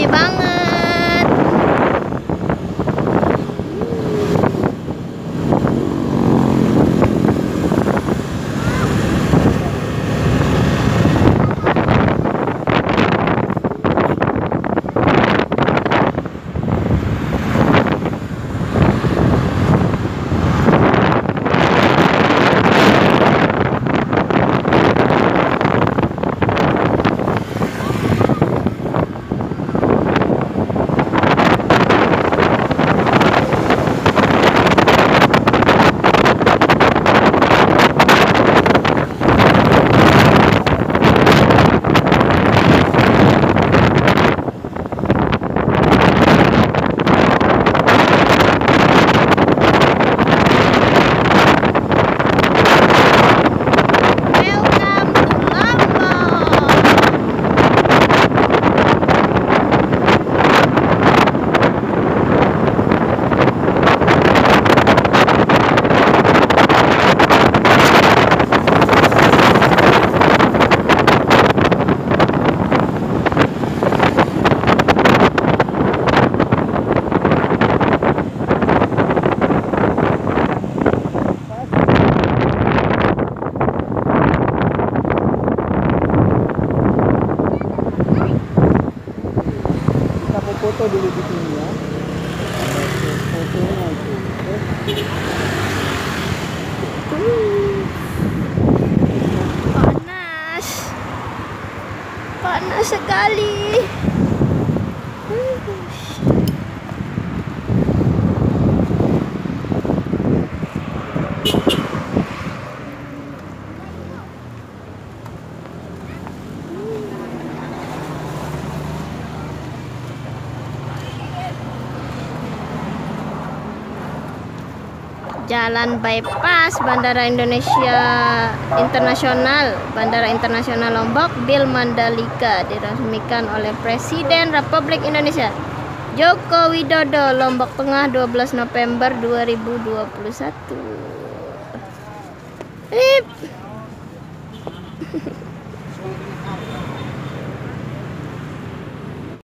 rame banget. Foto dulu di sini ya. Fotonya itu. Panas. Panas sekali. Jalan bypass Bandara Indonesia Internasional, Bandara Internasional Lombok, Bil Mandalika diresmikan oleh Presiden Republik Indonesia Joko Widodo, Lombok Tengah, 12 November 2021. Hip.